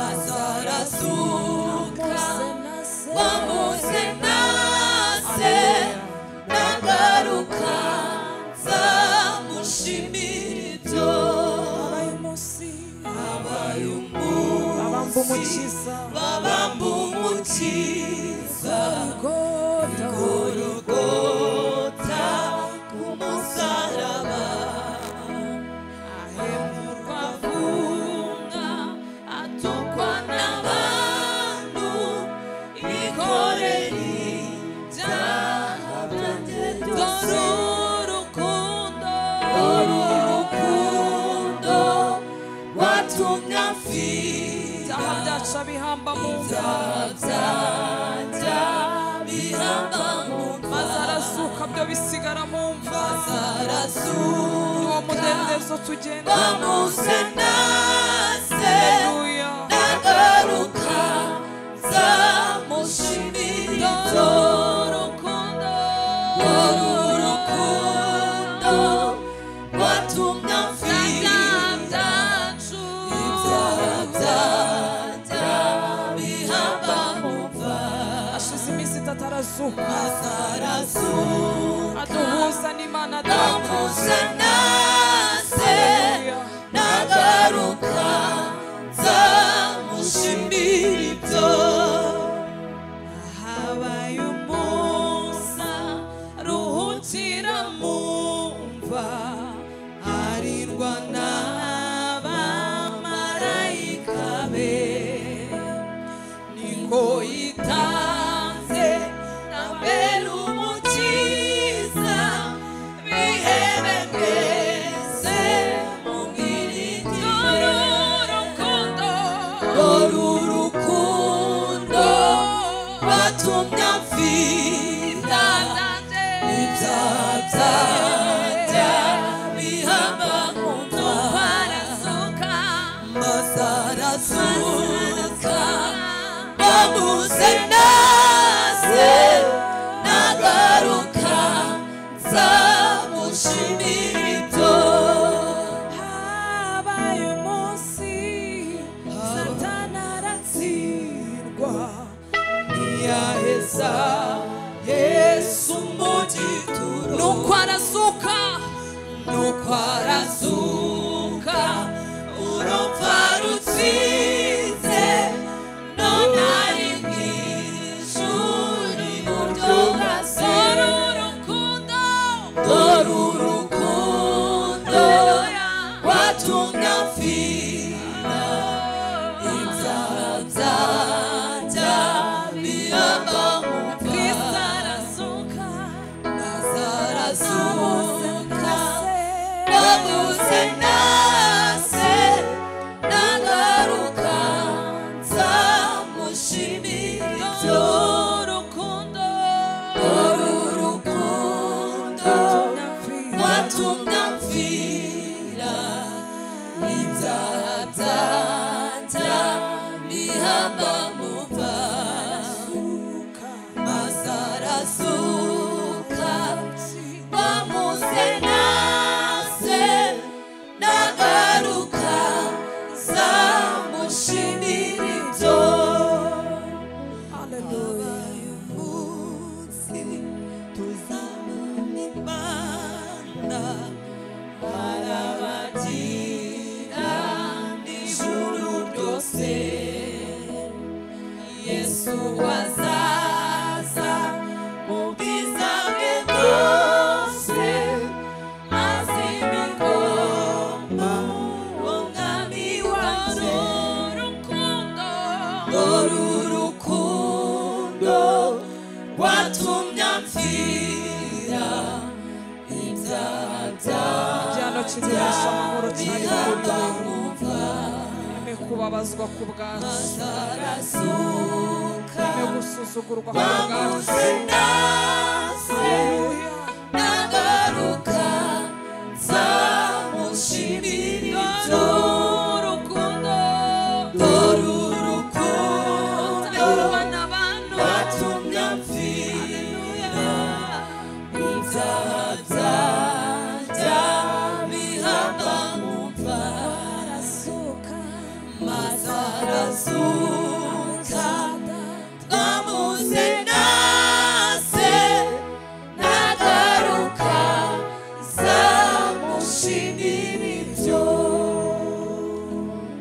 Maza arasuka wamuze nase nagaruka nzamushimira ibyo abaye umukiza babamba umukiza Golgota ku musaraba ahemurwa avunga atukwa n'abantu ikorera ibyaha byanjye byose urukundo watumye amfira byaca bihamba mu mva maze arasuka byo bisigara mu mva niwo mudendezo tugenda bamuze nase nagaruka nzamushimira ibyo urukundo watumye amfira aduhuza n'Imana damuze nase nagaruka nzamushimira ibyo habaye umunsi ruhukira mu mva arindwa n'abamarayika be niko yitanze nabera umukiza bihebekeze mu bwiringiro urukundo rwatumye amfira ibyaha byanjye bihamba mu mva maze arasuka bamuze nase nagaruka nzamushimira ibyo habaye umunsi Satani aratsindwa ntiyaheza Yesu mu gituro nuko arasuka urupfa rutsinze none ari mw'ijuru iburyo bwa Se urukundo watumye amfira ibyaha byanjye bihamba mu mva maze arasuka bamuze nase nagaruka nzamushimira ibyo urukundo watumye amfira ibyaha byanjye bihamba mu mva maze arasuka bamuze nase nagaruka nzamushimira ibyo habaye umunsi tuzabona Imana barabagira n'ijuru ryose Yesu azaza mu bwiza bwe bwose maze imigoma uwo mwami wacu urukundo rwatumye amfira ibyaha byanjye bihamba mu mva kubabazwa ku bwacu gusuzugurwa ku bwacu